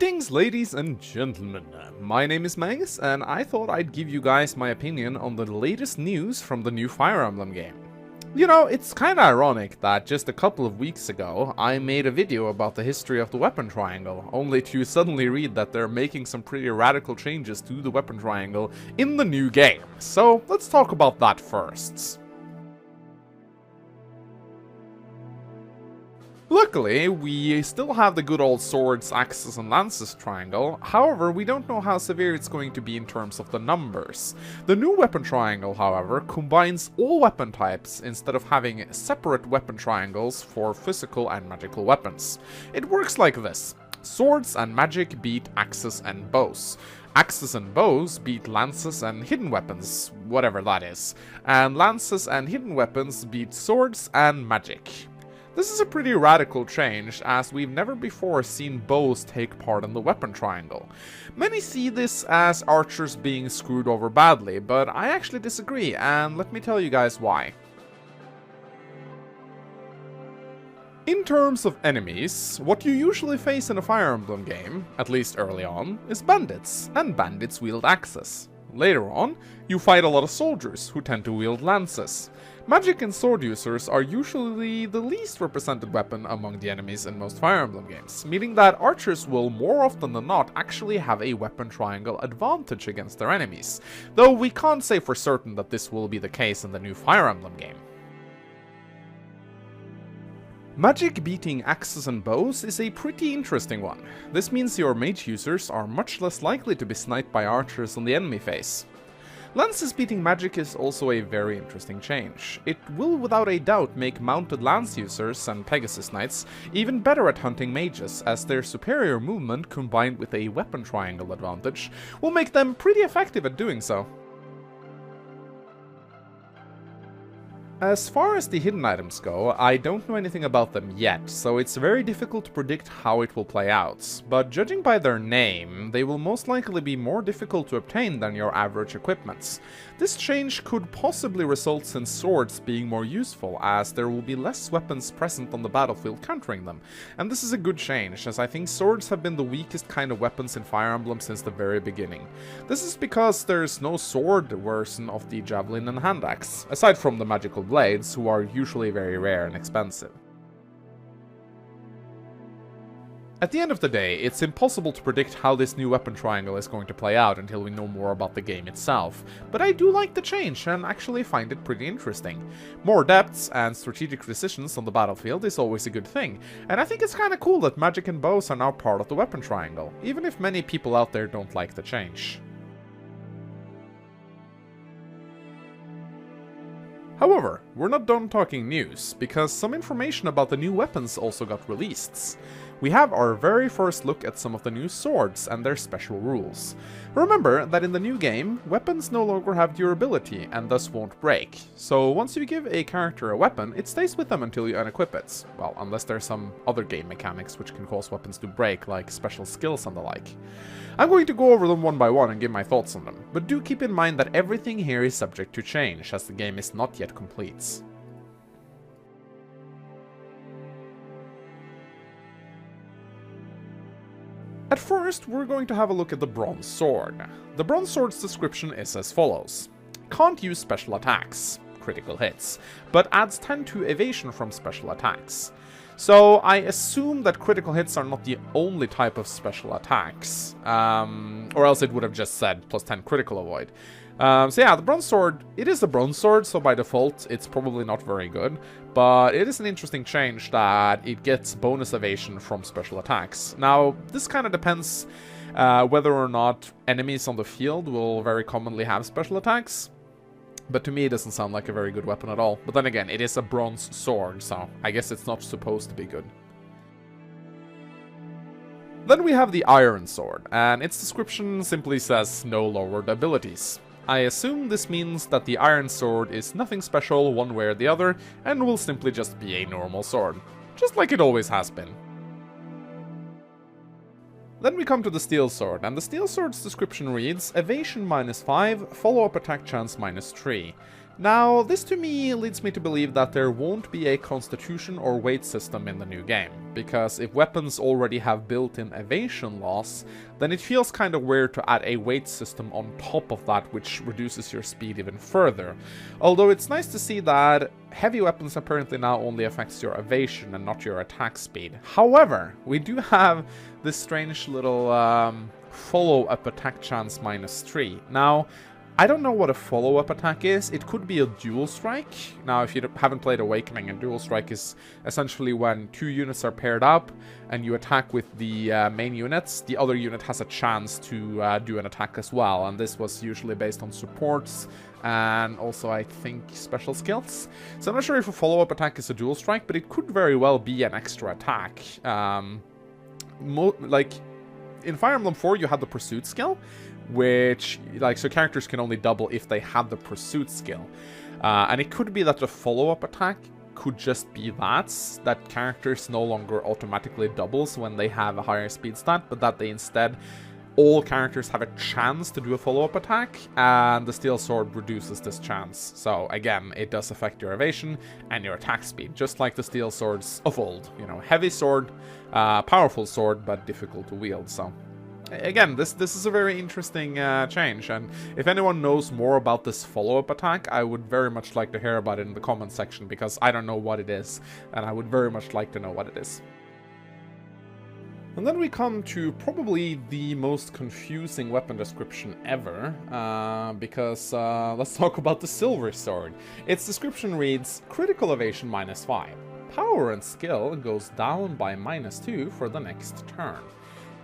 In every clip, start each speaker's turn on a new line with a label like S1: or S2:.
S1: Greetings, ladies and gentlemen. My name is Magus, and I thought I'd give you guys my opinion on the latest news from the new Fire Emblem game. You know, it's kinda ironic that just a couple of weeks ago, I made a video about the history of the weapon triangle, only to suddenly read that they're making some pretty radical changes to the weapon triangle in the new game. So, let's talk about that first. Luckily, we still have the good old swords, axes and lances triangle, however, we don't know how severe it's going to be in terms of the numbers. The new weapon triangle, however, combines all weapon types instead of having separate weapon triangles for physical and magical weapons. It works like this. Swords and magic beat axes and bows. Axes and bows beat lances and hidden weapons, whatever that is. And lances and hidden weapons beat swords and magic. This is a pretty radical change, as we've never before seen bows take part in the weapon triangle. Many see this as archers being screwed over badly, but I actually disagree, and let me tell you guys why. In terms of enemies, what you usually face in a Fire Emblem game, at least early on, is bandits, and bandits wield axes. Later on, you fight a lot of soldiers, who tend to wield lances. Magic and sword users are usually the least represented weapon among the enemies in most Fire Emblem games, meaning that archers will more often than not actually have a weapon triangle advantage against their enemies, though we can't say for certain that this will be the case in the new Fire Emblem game. Magic beating axes and bows is a pretty interesting one. This means your mage users are much less likely to be sniped by archers on the enemy phase. Lances beating magic is also a very interesting change. It will without a doubt make mounted lance users and Pegasus Knights even better at hunting mages, as their superior movement combined with a weapon triangle advantage will make them pretty effective at doing so. As far as the hidden items go, I don't know anything about them yet, so it's very difficult to predict how it will play out, but judging by their name, they will most likely be more difficult to obtain than your average equipments. This change could possibly result in swords being more useful, as there will be less weapons present on the battlefield countering them, and this is a good change, as I think swords have been the weakest kind of weapons in Fire Emblem since the very beginning. This is because there's no sword version of the javelin and hand axe, aside from the magical blades, who are usually very rare and expensive. At the end of the day, it's impossible to predict how this new weapon triangle is going to play out until we know more about the game itself, but I do like the change and actually find it pretty interesting. More depths and strategic decisions on the battlefield is always a good thing, and I think it's kinda cool that magic and bows are now part of the weapon triangle, even if many people out there don't like the change. However, we're not done talking news, because some information about the new weapons also got released. We have our very first look at some of the new swords and their special rules. Remember that in the new game, weapons no longer have durability and thus won't break. So once you give a character a weapon, it stays with them until you unequip it. Well, unless there's some other game mechanics which can cause weapons to break, like special skills and the like. I'm going to go over them one by one and give my thoughts on them, but do keep in mind that everything here is subject to change, as the game is not yet complete. At first, we're going to have a look at the Bronze Sword. The Bronze Sword's description is as follows. Can't use special attacks, critical hits, but adds 10 to evasion from special attacks. So I assume that critical hits are not the only type of special attacks, or else it would have just said plus 10 critical avoid. So yeah, the Bronze Sword, it is a Bronze Sword, so by default it's probably not very good, but it is an interesting change that it gets bonus evasion from special attacks. Now, this kind of depends whether or not enemies on the field will very commonly have special attacks, but to me it doesn't sound like a very good weapon at all. But then again, it is a Bronze Sword, so I guess it's not supposed to be good. Then we have the Iron Sword, and its description simply says no lowered abilities. I assume this means that the Iron Sword is nothing special one way or the other, and will simply just be a normal sword, just like it always has been. Then we come to the Steel Sword, and the Steel Sword's description reads, evasion -5, follow-up attack chance -3. Now, this to me leads me to believe that there won't be a constitution or weight system in the new game, because if weapons already have built-in evasion loss, then it feels kind of weird to add a weight system on top of that, which reduces your speed even further. Although it's nice to see that heavy weapons apparently now only affects your evasion and not your attack speed. However, we do have this strange little follow-up attack chance -3. Now, I don't know what a follow-up attack is. It could be a dual strike. Now, if you haven't played Awakening, a dual strike is essentially when 2 units are paired up and you attack with the main units, the other unit has a chance to do an attack as well. And this was usually based on supports and also, I think, special skills. So I'm not sure if a follow-up attack is a dual strike, but it could very well be an extra attack. Like, in Fire Emblem 4, you had the Pursuit skill, which, like, so characters can only double if they have the Pursuit skill. And it could be that the follow-up attack could just be that characters no longer automatically doubles when they have a higher speed stat, but that they instead, all characters have a chance to do a follow-up attack, and the Steel Sword reduces this chance. So again, it does affect your evasion and your attack speed, just like the Steel Swords of old. You know, heavy sword, powerful sword, but difficult to wield, so... Again, this is a very interesting change, and if anyone knows more about this follow-up attack, I would very much like to hear about it in the comment section, because I don't know what it is, and I would very much like to know what it is. And then we come to probably the most confusing weapon description ever, because let's talk about the Silver Sword. Its description reads, critical evasion -5. Power and skill goes down by -2 for the next turn.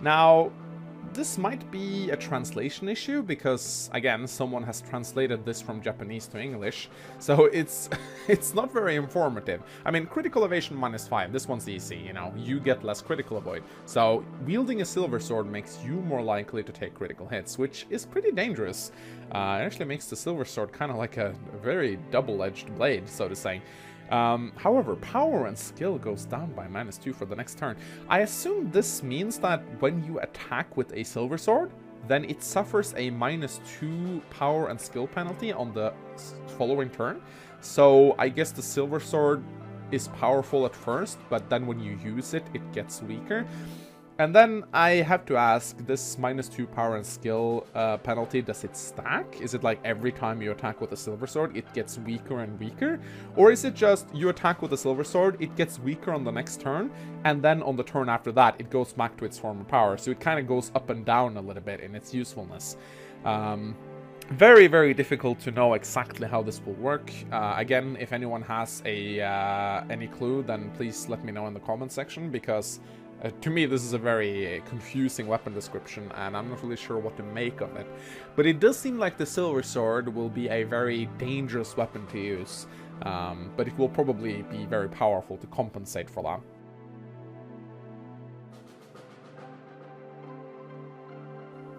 S1: Now, this might be a translation issue, because, again, someone has translated this from Japanese to English, so it's not very informative. I mean, critical evasion -5, this one's easy, you know, you get less critical avoid. So, wielding a silver sword makes you more likely to take critical hits, which is pretty dangerous. It actually makes the silver sword kind of like a very double-edged blade, so to say. However, power and skill goes down by -2 for the next turn. I assume this means that when you attack with a silver sword, then it suffers a -2 power and skill penalty on the following turn. So I guess the silver sword is powerful at first, but then when you use it, it gets weaker. And then I have to ask, this -2 power and skill penalty, does it stack? Is it like every time you attack with a silver sword, it gets weaker and weaker? Or is it just you attack with a silver sword, it gets weaker on the next turn, and then on the turn after that, it goes back to its former power? So it kind of goes up and down a little bit in its usefulness. Very, very difficult to know exactly how this will work. Again, if anyone has any clue, then please let me know in the comment section, because to me, this is a very confusing weapon description, and I'm not really sure what to make of it. But it does seem like the Silver Sword will be a very dangerous weapon to use, but it will probably be very powerful to compensate for that.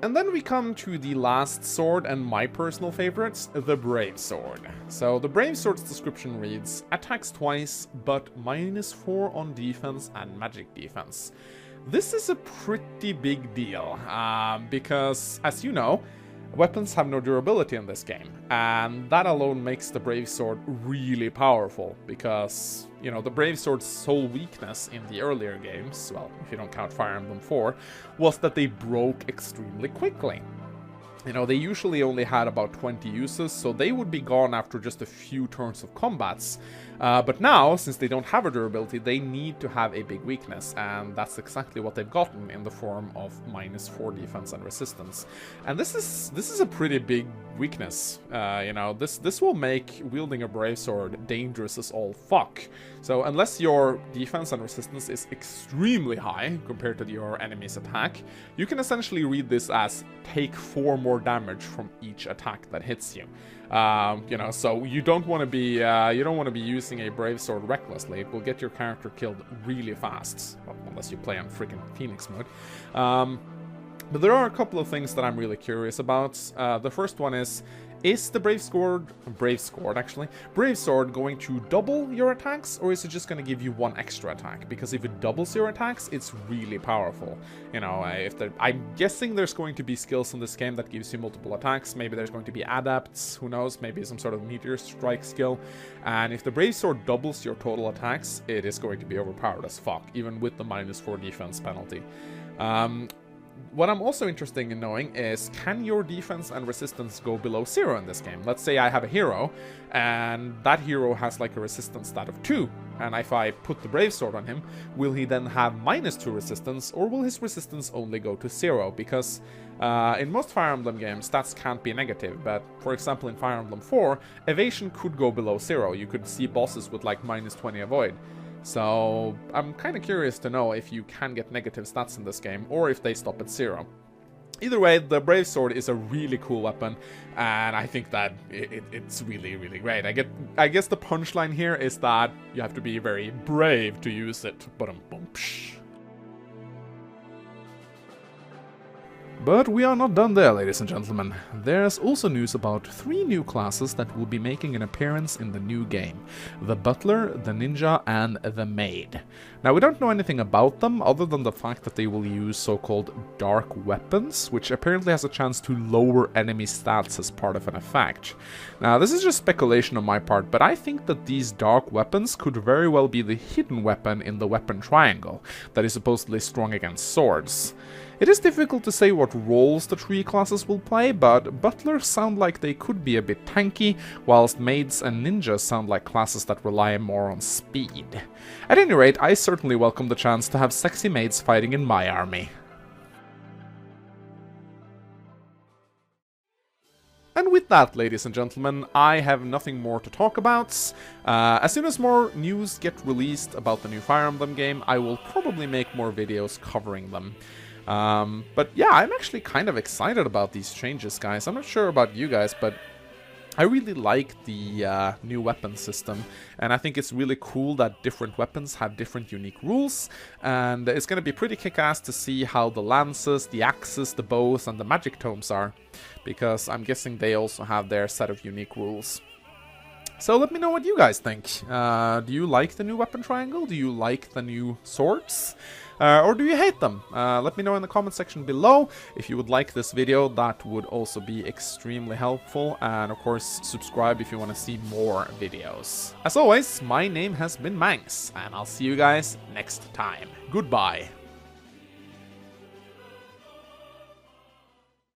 S1: And then we come to the last sword and my personal favorites, the Brave Sword. So the Brave Sword's description reads, attacks twice, but -4 on defense and magic defense. This is a pretty big deal, because, as you know, weapons have no durability in this game, and that alone makes the Brave Sword really powerful, because, you know, the Brave Sword's sole weakness in the earlier games, well, if you don't count Fire Emblem 4, was that they broke extremely quickly. You know, they usually only had about 20 uses, so they would be gone after just a few turns of combats. But now, since they don't have a durability, they need to have a big weakness, and that's exactly what they've gotten in the form of -4 defense and resistance. And this is a pretty big weakness. You know, this will make wielding a Brave Sword dangerous as all fuck. So unless your defense and resistance is extremely high compared to your enemy's attack, you can essentially read this as take 4 more damage from each attack that hits you. You know, so you don't want to be using a Brave Sword recklessly. It will get your character killed really fast, well, unless you play on freaking Phoenix mode. But there are a couple of things that I'm really curious about. The first one is, Is the Brave Sword going to double your attacks, or is it just going to give you one extra attack? Because if it doubles your attacks, it's really powerful. You know, I'm guessing there's going to be skills in this game that gives you multiple attacks. Maybe there's going to be adapts, who knows, maybe some sort of meteor strike skill. And if the Brave Sword doubles your total attacks, it is going to be overpowered as fuck, even with the -4 defense penalty. What I'm also interested in knowing is, can your defense and resistance go below 0 in this game? Let's say I have a hero, and that hero has like a resistance stat of 2, and if I put the Brave Sword on him, will he then have -2 resistance, or will his resistance only go to 0? Because in most Fire Emblem games, stats can't be negative, but for example in Fire Emblem 4, evasion could go below 0. You could see bosses with like -20 avoid. So I'm kind of curious to know if you can get negative stats in this game, or if they stop at 0. Either way, the Brave Sword is a really cool weapon, and I think that it's really, really great. I guess the punchline here is that you have to be very brave to use it. But we are not done there, ladies and gentlemen. There's also news about 3 new classes that will be making an appearance in the new game. The Butler, the Ninja, and the Maid. Now, we don't know anything about them, other than the fact that they will use so-called dark weapons, which apparently has a chance to lower enemy stats as part of an effect. Now, this is just speculation on my part, but I think that these dark weapons could very well be the hidden weapon in the weapon triangle, that is supposedly strong against swords. It is difficult to say what roles the 3 classes will play, but butlers sound like they could be a bit tanky, whilst maids and ninjas sound like classes that rely more on speed. At any rate, I certainly welcome the chance to have sexy maids fighting in my army. And with that, ladies and gentlemen, I have nothing more to talk about. As soon as more news get released about the new Fire Emblem game, I will probably make more videos covering them. But yeah, I'm actually kind of excited about these changes, guys. I'm not sure about you guys, but I really like the new weapon system, and I think it's really cool that different weapons have different unique rules, and it's going to be pretty kick-ass to see how the lances, the axes, the bows, and the magic tomes are, because I'm guessing they also have their set of unique rules. So let me know what you guys think. Do you like the new weapon triangle? Do you like the new swords? Or do you hate them? Let me know in the comment section below. If you would like this video, that would also be extremely helpful. And of course, subscribe if you want to see more videos. As always, my name has been Mangs, and I'll see you guys next time. Goodbye.